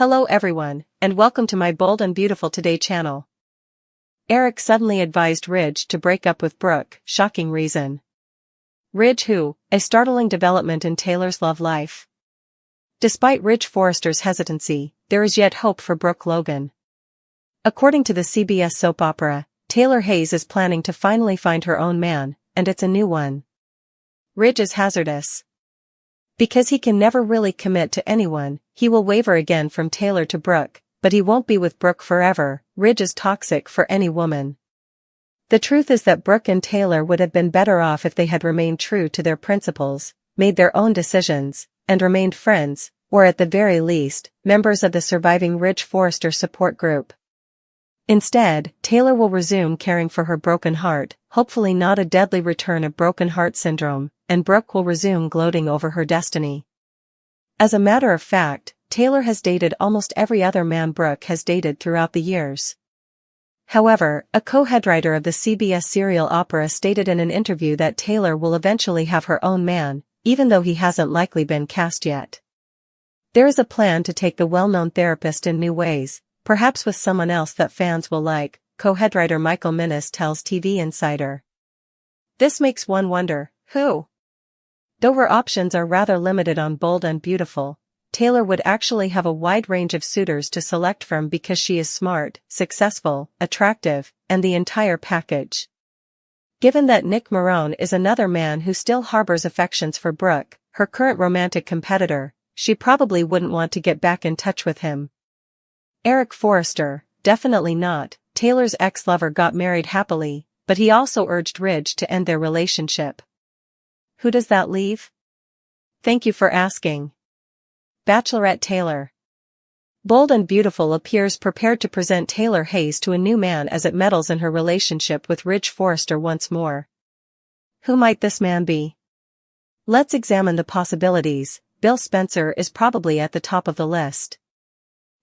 Hello everyone, and welcome to my Bold and Beautiful Today channel. Eric suddenly advised Ridge to break up with Brooke, shocking reason. Ridge who, a startling development in Taylor's love life. Despite Ridge Forrester's hesitancy, there is yet hope for Brooke Logan. According to the CBS soap opera, Taylor Hayes is planning to finally find her own man, and it's a new one. Ridge is hazardous. Because he can never really commit to anyone, he will waver again from Taylor to Brooke, but he won't be with Brooke forever. Ridge is toxic for any woman. The truth is that Brooke and Taylor would have been better off if they had remained true to their principles, made their own decisions, and remained friends, or at the very least, members of the surviving Ridge Forrester support group. Instead, Taylor will resume caring for her broken heart, hopefully not a deadly return of broken heart syndrome, and Brooke will resume gloating over her destiny. As a matter of fact, Taylor has dated almost every other man Brooke has dated throughout the years. However, a co-headwriter of the CBS serial opera stated in an interview that Taylor will eventually have her own man, even though he hasn't likely been cast yet. There is a plan to take the well-known therapist in new ways, perhaps with someone else that fans will like, co-headwriter Michael Minnis tells TV Insider. This makes one wonder, who? Though her options are rather limited on Bold and Beautiful, Taylor would actually have a wide range of suitors to select from because she is smart, successful, attractive, and the entire package. Given that Nick Marone is another man who still harbors affections for Brooke, her current romantic competitor, she probably wouldn't want to get back in touch with him. Eric Forrester, definitely not. Taylor's ex-lover got married happily, but he also urged Ridge to end their relationship. Who does that leave? Thank you for asking. Bachelorette Taylor. Bold and Beautiful appears prepared to present Taylor Hayes to a new man as it meddles in her relationship with Ridge Forrester once more. Who might this man be? Let's examine the possibilities. Bill Spencer is probably at the top of the list.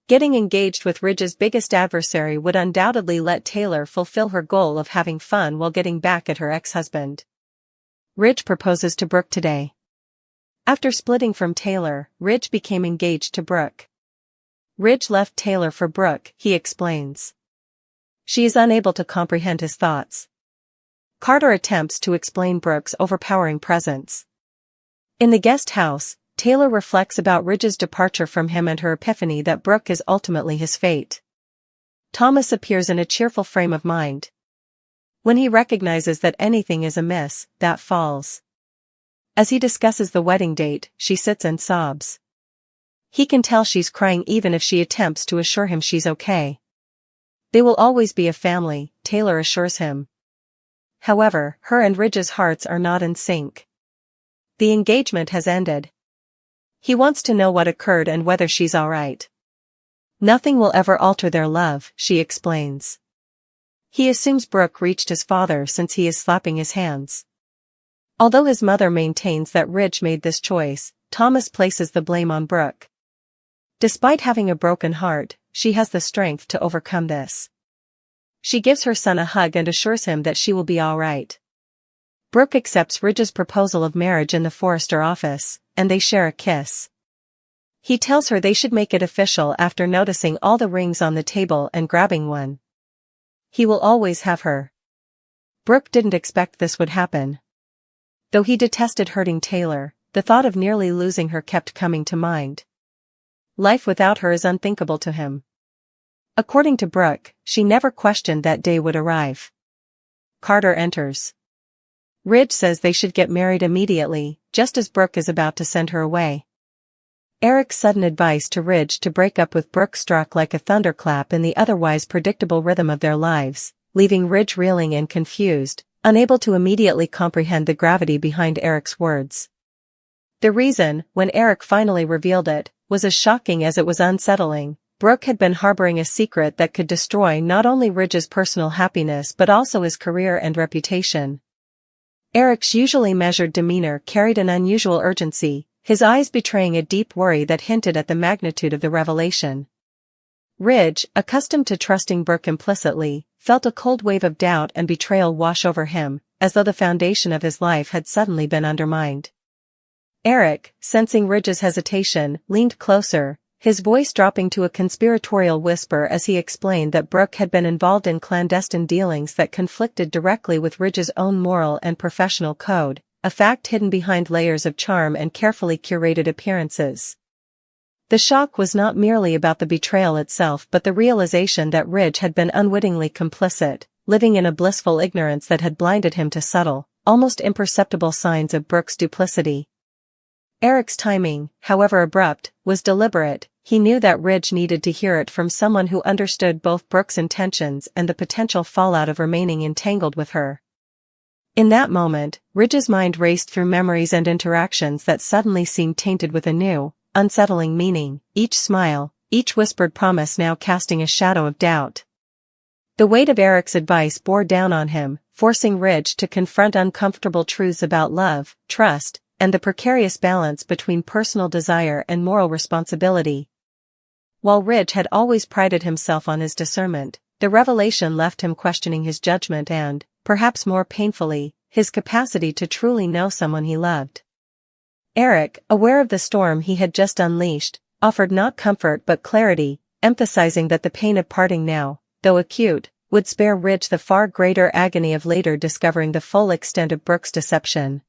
Getting engaged with Ridge's biggest adversary would undoubtedly let Taylor fulfill her goal of having fun while getting back at her ex-husband. Ridge proposes to Brooke today. After splitting from Taylor, Ridge became engaged to Brooke. Ridge left Taylor for Brooke, he explains. She is unable to comprehend his thoughts. Carter attempts to explain Brooke's overpowering presence. In the guest house, Taylor reflects about Ridge's departure from him and her epiphany that Brooke is ultimately his fate. Thomas appears in a cheerful frame of mind. When he recognizes that anything is amiss, that falls. As he discusses the wedding date, she sits and sobs. He can tell she's crying even if she attempts to assure him she's okay. They will always be a family, Taylor assures him. However, her and Ridge's hearts are not in sync. The engagement has ended. He wants to know what occurred and whether she's alright. Nothing will ever alter their love, she explains. He assumes Brooke reached his father since he is slapping his hands. Although his mother maintains that Ridge made this choice, Thomas places the blame on Brooke. Despite having a broken heart, she has the strength to overcome this. She gives her son a hug and assures him that she will be alright. Brooke accepts Ridge's proposal of marriage in the Forrester office, and they share a kiss. He tells her they should make it official after noticing all the rings on the table and grabbing one. He will always have her. Brooke didn't expect this would happen. Though he detested hurting Taylor, the thought of nearly losing her kept coming to mind. Life without her is unthinkable to him. According to Brooke, she never questioned that day would arrive. Carter enters. Ridge says they should get married immediately, just as Brooke is about to send her away. Eric's sudden advice to Ridge to break up with Brooke struck like a thunderclap in the otherwise predictable rhythm of their lives, leaving Ridge reeling and confused, unable to immediately comprehend the gravity behind Eric's words. The reason, when Eric finally revealed it, was as shocking as it was unsettling. Brooke had been harboring a secret that could destroy not only Ridge's personal happiness but also his career and reputation. Eric's usually measured demeanor carried an unusual urgency, his eyes betraying a deep worry that hinted at the magnitude of the revelation. Ridge, accustomed to trusting Brooke implicitly, felt a cold wave of doubt and betrayal wash over him, as though the foundation of his life had suddenly been undermined. Eric, sensing Ridge's hesitation, leaned closer, his voice dropping to a conspiratorial whisper as he explained that Brooke had been involved in clandestine dealings that conflicted directly with Ridge's own moral and professional code, a fact hidden behind layers of charm and carefully curated appearances. The shock was not merely about the betrayal itself but the realization that Ridge had been unwittingly complicit, living in a blissful ignorance that had blinded him to subtle, almost imperceptible signs of Brooke's duplicity. Eric's timing, however abrupt, was deliberate. He knew that Ridge needed to hear it from someone who understood both Brooke's intentions and the potential fallout of remaining entangled with her. In that moment, Ridge's mind raced through memories and interactions that suddenly seemed tainted with a new, unsettling meaning, each smile, each whispered promise now casting a shadow of doubt. The weight of Eric's advice bore down on him, forcing Ridge to confront uncomfortable truths about love, trust, and the precarious balance between personal desire and moral responsibility. While Ridge had always prided himself on his discernment, the revelation left him questioning his judgment and, perhaps more painfully, his capacity to truly know someone he loved. Eric, aware of the storm he had just unleashed, offered not comfort but clarity, emphasizing that the pain of parting now, though acute, would spare Ridge the far greater agony of later discovering the full extent of Brooke's deception.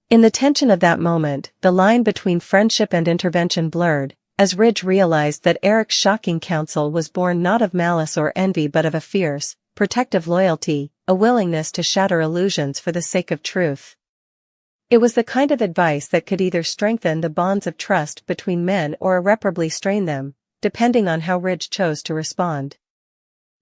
In the tension of that moment, the line between friendship and intervention blurred, as Ridge realized that Eric's shocking counsel was born not of malice or envy but of a fierce, protective loyalty, a willingness to shatter illusions for the sake of truth. It was the kind of advice that could either strengthen the bonds of trust between men or irreparably strain them, depending on how Ridge chose to respond.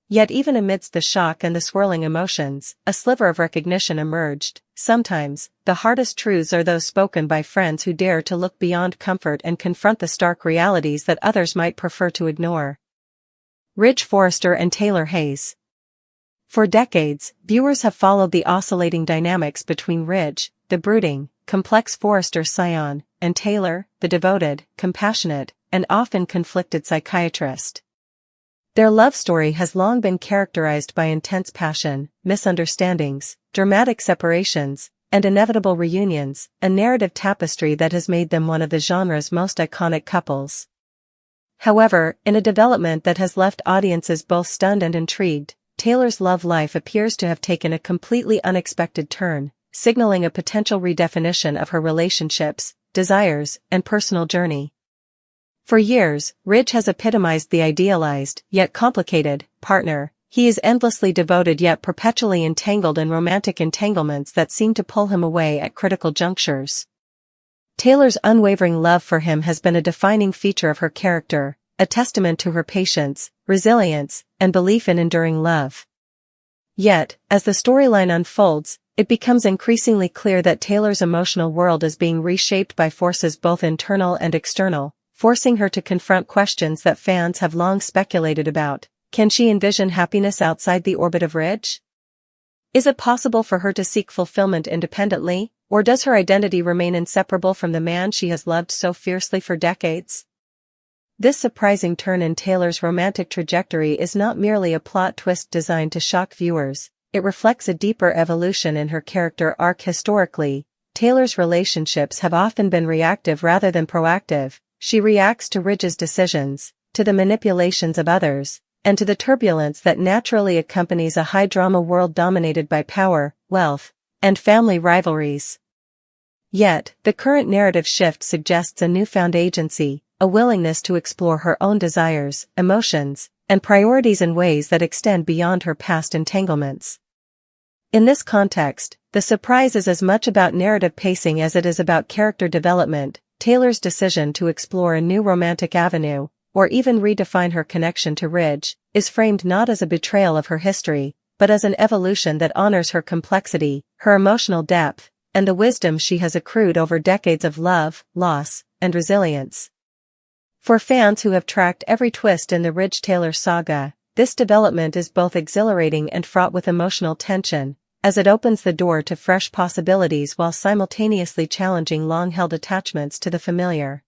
Yet even amidst the shock and the swirling emotions, a sliver of recognition emerged. Sometimes, the hardest truths are those spoken by friends who dare to look beyond comfort and confront the stark realities that others might prefer to ignore. Ridge Forrester and Taylor Hayes. For decades, viewers have followed the oscillating dynamics between Ridge, the brooding, complex Forrester scion, and Taylor, the devoted, compassionate, and often conflicted psychiatrist. Their love story has long been characterized by intense passion, misunderstandings, dramatic separations, and inevitable reunions, a narrative tapestry that has made them one of the genre's most iconic couples. However, in a development that has left audiences both stunned and intrigued, Taylor's love life appears to have taken a completely unexpected turn, signaling a potential redefinition of her relationships, desires, and personal journey. For years, Ridge has epitomized the idealized, yet complicated, partner. He is endlessly devoted yet perpetually entangled in romantic entanglements that seem to pull him away at critical junctures. Taylor's unwavering love for him has been a defining feature of her character, a testament to her patience, resilience, and belief in enduring love. Yet, as the storyline unfolds, it becomes increasingly clear that Taylor's emotional world is being reshaped by forces both internal and external, forcing her to confront questions that fans have long speculated about. Can she envision happiness outside the orbit of Ridge? Is it possible for her to seek fulfillment independently, or does her identity remain inseparable from the man she has loved so fiercely for decades? This surprising turn in Taylor's romantic trajectory is not merely a plot twist designed to shock viewers, it reflects a deeper evolution in her character arc. Historically, Taylor's relationships have often been reactive rather than proactive. She reacts to Ridge's decisions, to the manipulations of others, and to the turbulence that naturally accompanies a high-drama world dominated by power, wealth, and family rivalries. Yet, the current narrative shift suggests a newfound agency, a willingness to explore her own desires, emotions, and priorities in ways that extend beyond her past entanglements. In this context, the surprise is as much about narrative pacing as it is about character development. Taylor's decision to explore a new romantic avenue, or even redefine her connection to Ridge, is framed not as a betrayal of her history, but as an evolution that honors her complexity, her emotional depth, and the wisdom she has accrued over decades of love, loss, and resilience. For fans who have tracked every twist in the Ridge-Taylor saga, this development is both exhilarating and fraught with emotional tension, as it opens the door to fresh possibilities while simultaneously challenging long-held attachments to the familiar.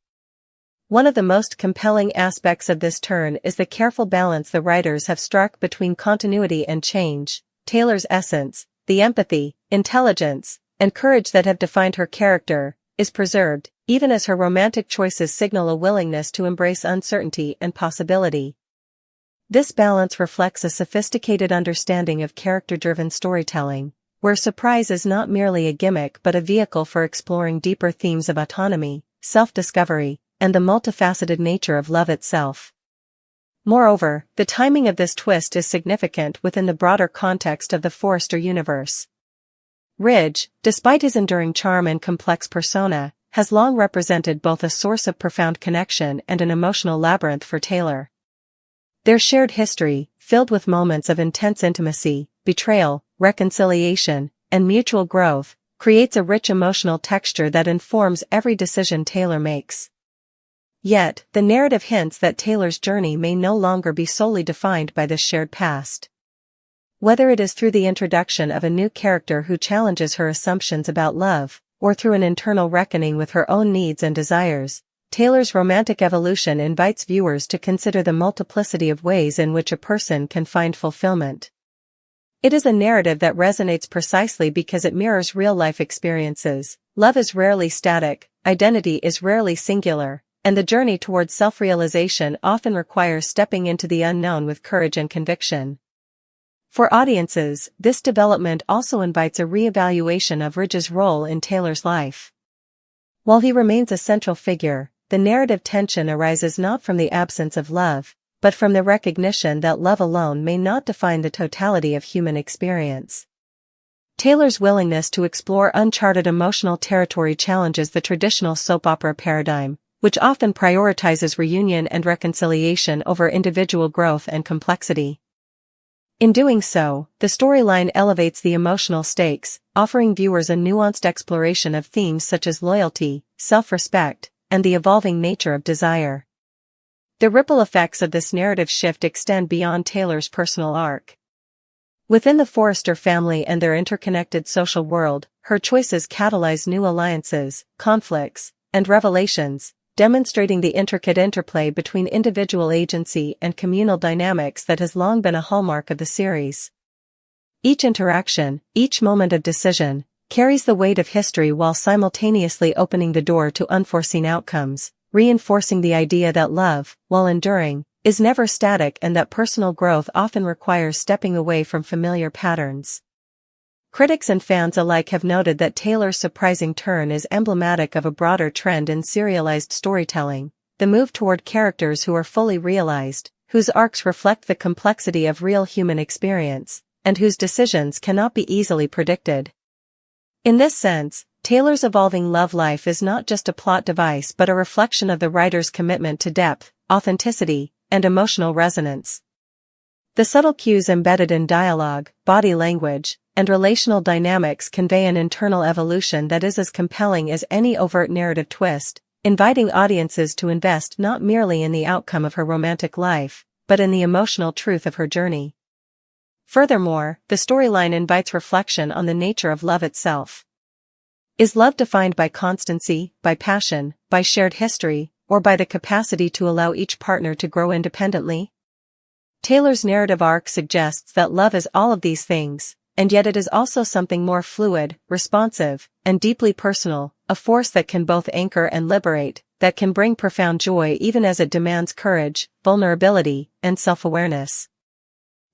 One of the most compelling aspects of this turn is the careful balance the writers have struck between continuity and change. Taylor's essence, the empathy, intelligence, and courage that have defined her character, is preserved, even as her romantic choices signal a willingness to embrace uncertainty and possibility. This balance reflects a sophisticated understanding of character-driven storytelling, where surprise is not merely a gimmick but a vehicle for exploring deeper themes of autonomy, self-discovery, and the multifaceted nature of love itself. Moreover, the timing of this twist is significant within the broader context of the Forrester universe. Ridge, despite his enduring charm and complex persona, has long represented both a source of profound connection and an emotional labyrinth for Taylor. Their shared history, filled with moments of intense intimacy, betrayal, reconciliation, and mutual growth, creates a rich emotional texture that informs every decision Taylor makes. Yet, the narrative hints that Taylor's journey may no longer be solely defined by this shared past. Whether it is through the introduction of a new character who challenges her assumptions about love, or through an internal reckoning with her own needs and desires, Taylor's romantic evolution invites viewers to consider the multiplicity of ways in which a person can find fulfillment. It is a narrative that resonates precisely because it mirrors real-life experiences. Love is rarely static, identity is rarely singular, and the journey towards self-realization often requires stepping into the unknown with courage and conviction. For audiences, this development also invites a re-evaluation of Ridge's role in Taylor's life. While he remains a central figure, the narrative tension arises not from the absence of love, but from the recognition that love alone may not define the totality of human experience. Taylor's willingness to explore uncharted emotional territory challenges the traditional soap opera paradigm, which often prioritizes reunion and reconciliation over individual growth and complexity. In doing so, the storyline elevates the emotional stakes, offering viewers a nuanced exploration of themes such as loyalty, self-respect, and the evolving nature of desire. The ripple effects of this narrative shift extend beyond Taylor's personal arc. Within the Forrester family and their interconnected social world, her choices catalyze new alliances, conflicts, and revelations, demonstrating the intricate interplay between individual agency and communal dynamics that has long been a hallmark of the series. Each interaction, each moment of decision, carries the weight of history while simultaneously opening the door to unforeseen outcomes, reinforcing the idea that love, while enduring, is never static and that personal growth often requires stepping away from familiar patterns. Critics and fans alike have noted that Taylor's surprising turn is emblematic of a broader trend in serialized storytelling, the move toward characters who are fully realized, whose arcs reflect the complexity of real human experience, and whose decisions cannot be easily predicted. In this sense, Taylor's evolving love life is not just a plot device but a reflection of the writer's commitment to depth, authenticity, and emotional resonance. The subtle cues embedded in dialogue, body language, and relational dynamics convey an internal evolution that is as compelling as any overt narrative twist, inviting audiences to invest not merely in the outcome of her romantic life, but in the emotional truth of her journey. Furthermore, the storyline invites reflection on the nature of love itself. Is love defined by constancy, by passion, by shared history, or by the capacity to allow each partner to grow independently? Taylor's narrative arc suggests that love is all of these things, and yet it is also something more fluid, responsive, and deeply personal, a force that can both anchor and liberate, that can bring profound joy even as it demands courage, vulnerability, and self-awareness.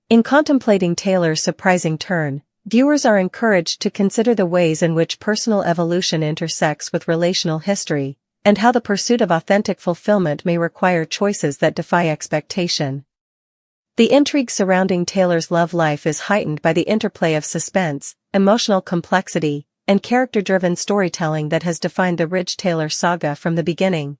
In contemplating Taylor's surprising turn, viewers are encouraged to consider the ways in which personal evolution intersects with relational history, and how the pursuit of authentic fulfillment may require choices that defy expectation. The intrigue surrounding Taylor's love life is heightened by the interplay of suspense, emotional complexity, and character-driven storytelling that has defined the Ridge-Taylor saga from the beginning.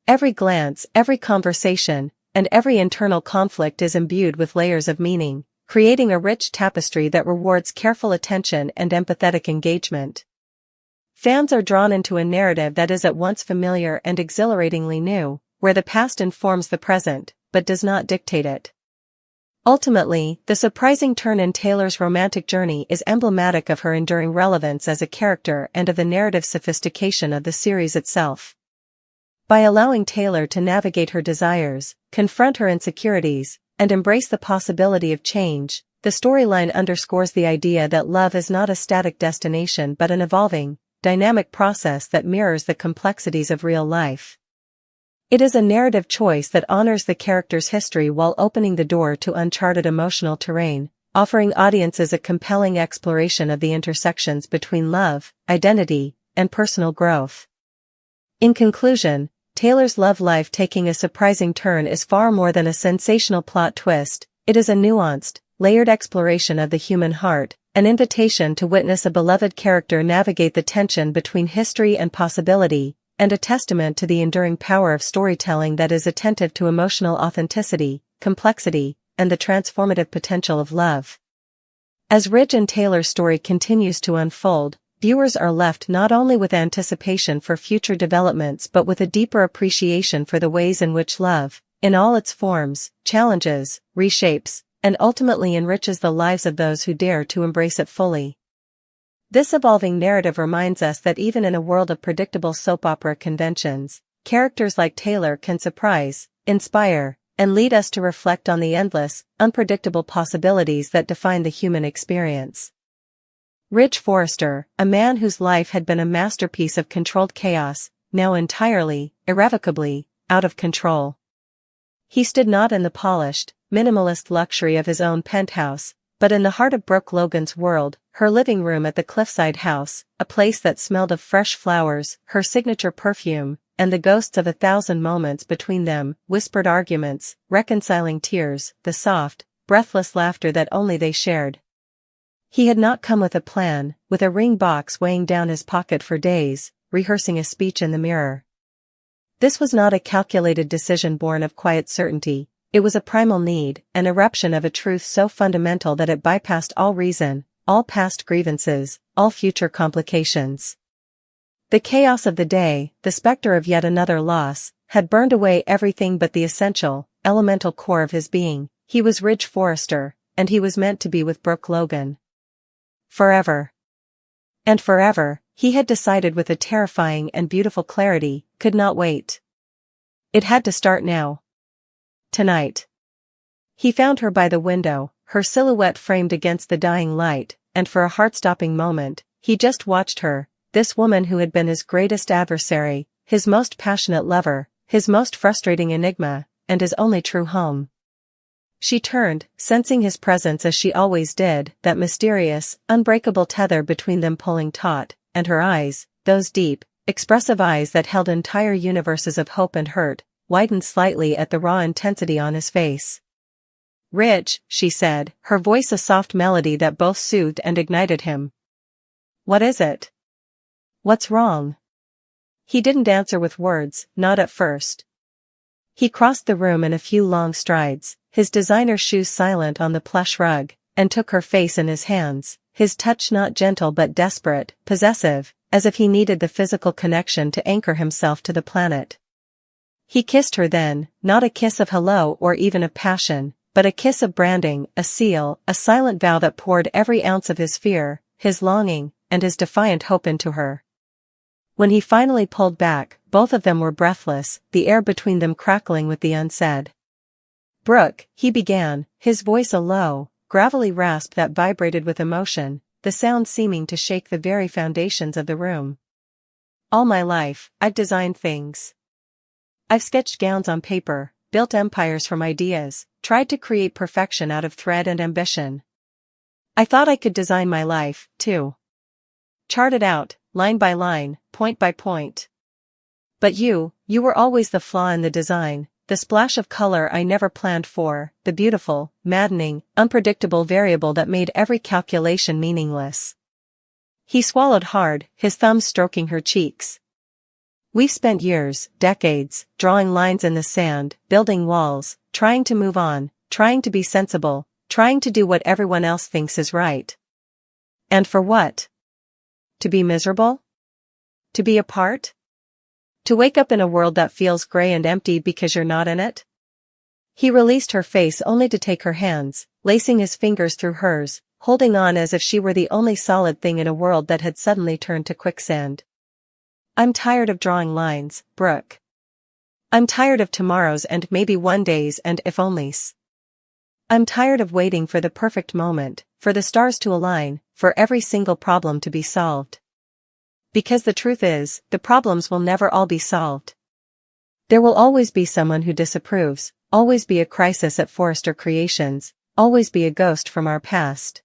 Every glance, every conversation, and every internal conflict is imbued with layers of meaning, creating a rich tapestry that rewards careful attention and empathetic engagement. Fans are drawn into a narrative that is at once familiar and exhilaratingly new, where the past informs the present, but does not dictate it. Ultimately, the surprising turn in Taylor's romantic journey is emblematic of her enduring relevance as a character and of the narrative sophistication of the series itself. By allowing Taylor to navigate her desires, confront her insecurities, and embrace the possibility of change, the storyline underscores the idea that love is not a static destination but an evolving, dynamic process that mirrors the complexities of real life. It is a narrative choice that honors the character's history while opening the door to uncharted emotional terrain, offering audiences a compelling exploration of the intersections between love, identity, and personal growth. In conclusion, Taylor's love life taking a surprising turn is far more than a sensational plot twist. It is a nuanced, layered exploration of the human heart, an invitation to witness a beloved character navigate the tension between history and possibility, and a testament to the enduring power of storytelling that is attentive to emotional authenticity, complexity, and the transformative potential of love. As Ridge and Taylor's story continues to unfold, viewers are left not only with anticipation for future developments but with a deeper appreciation for the ways in which love, in all its forms, challenges, reshapes, and ultimately enriches the lives of those who dare to embrace it fully. This evolving narrative reminds us that even in a world of predictable soap opera conventions, characters like Taylor can surprise, inspire, and lead us to reflect on the endless, unpredictable possibilities that define the human experience. Ridge Forrester, a man whose life had been a masterpiece of controlled chaos, now entirely, irrevocably, out of control. He stood not in the polished, minimalist luxury of his own penthouse, but in the heart of Brooke Logan's world, her living room at the cliffside house, a place that smelled of fresh flowers, her signature perfume, and the ghosts of 1,000 moments between them, whispered arguments, reconciling tears, the soft, breathless laughter that only they shared. He had not come with a plan, with a ring box weighing down his pocket for days, rehearsing a speech in the mirror. This was not a calculated decision born of quiet certainty, it was a primal need, an eruption of a truth so fundamental that it bypassed all reason, all past grievances, all future complications. The chaos of the day, the specter of yet another loss, had burned away everything but the essential, elemental core of his being. He was Ridge Forrester, and he was meant to be with Brooke Logan. Forever. And forever, he had decided with a terrifying and beautiful clarity, could not wait. It had to start now. Tonight. He found her by the window, her silhouette framed against the dying light, and for a heart-stopping moment, he just watched her, this woman who had been his greatest adversary, his most passionate lover, his most frustrating enigma, and his only true home. She turned, sensing his presence as she always did, that mysterious, unbreakable tether between them pulling taut, and her eyes, those deep, expressive eyes that held entire universes of hope and hurt, widened slightly at the raw intensity on his face. "Ridge," she said, her voice a soft melody that both soothed and ignited him. "What is it? What's wrong?" He didn't answer with words, not at first. He crossed the room in a few long strides, his designer shoes silent on the plush rug, and took her face in his hands, his touch not gentle but desperate, possessive, as if he needed the physical connection to anchor himself to the planet. He kissed her then, not a kiss of hello or even of passion, but a kiss of branding, a seal, a silent vow that poured every ounce of his fear, his longing, and his defiant hope into her. When he finally pulled back, both of them were breathless, the air between them crackling with the unsaid. "Brooke," he began, his voice a low, gravelly rasp that vibrated with emotion, the sound seeming to shake the very foundations of the room. "All my life, I've designed things. I've sketched gowns on paper, built empires from ideas, tried to create perfection out of thread and ambition. I thought I could design my life, too. Chart it out, line by line, point by point. But you were always the flaw in the design, the splash of color I never planned for, the beautiful, maddening, unpredictable variable that made every calculation meaningless." He swallowed hard, his thumbs stroking her cheeks. "We've spent years, decades, drawing lines in the sand, building walls, trying to move on, trying to be sensible, trying to do what everyone else thinks is right. And for what? To be miserable? To be apart? To wake up in a world that feels gray and empty because you're not in it?" He released her face only to take her hands, lacing his fingers through hers, holding on as if she were the only solid thing in a world that had suddenly turned to quicksand. "I'm tired of drawing lines, Brooke. I'm tired of tomorrows and maybe one days and if-onlys. I'm tired of waiting for the perfect moment, for the stars to align, for every single problem to be solved. Because the truth is, the problems will never all be solved. There will always be someone who disapproves, always be a crisis at Forrester Creations, always be a ghost from our past.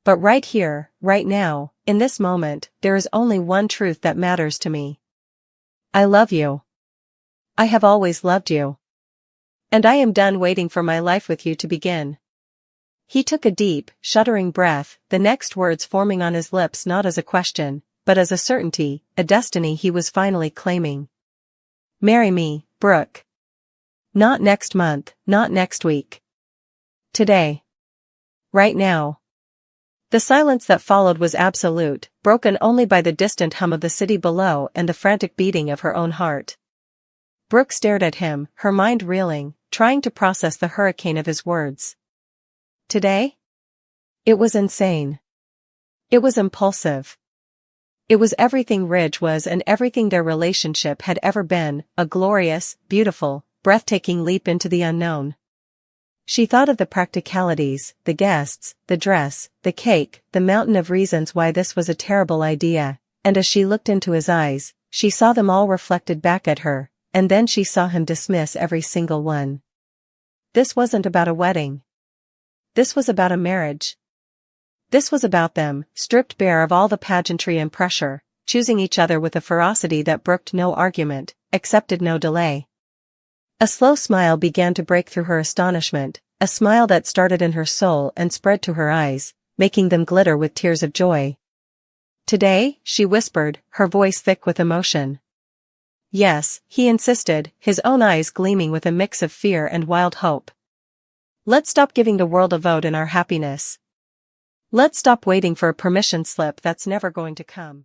But right here, right now, in this moment, there is only one truth that matters to me. I love you. I have always loved you. And I am done waiting for my life with you to begin. He took a deep, shuddering breath, the next words forming on his lips not as a question, but as a certainty, a destiny he was finally claiming. Marry me, Brooke. Not next month, not next week. Today. Right now. The silence that followed was absolute, broken only by the distant hum of the city below and the frantic beating of her own heart. Brooke stared at him, her mind reeling, trying to process the hurricane of his words. Today? It was insane. It was impulsive. It was everything Ridge was and everything their relationship had ever been, a glorious, beautiful, breathtaking leap into the unknown. She thought of the practicalities, the guests, the dress, the cake, the mountain of reasons why this was a terrible idea, and as she looked into his eyes, she saw them all reflected back at her, and then she saw him dismiss every single one. This wasn't about a wedding. This was about a marriage. This was about them, stripped bare of all the pageantry and pressure, choosing each other with a ferocity that brooked no argument, accepted no delay. A slow smile began to break through her astonishment, a smile that started in her soul and spread to her eyes, making them glitter with tears of joy. Today, she whispered, her voice thick with emotion. Yes, he insisted, his own eyes gleaming with a mix of fear and wild hope. Let's stop giving the world a vote in our happiness. Let's stop waiting for a permission slip that's never going to come.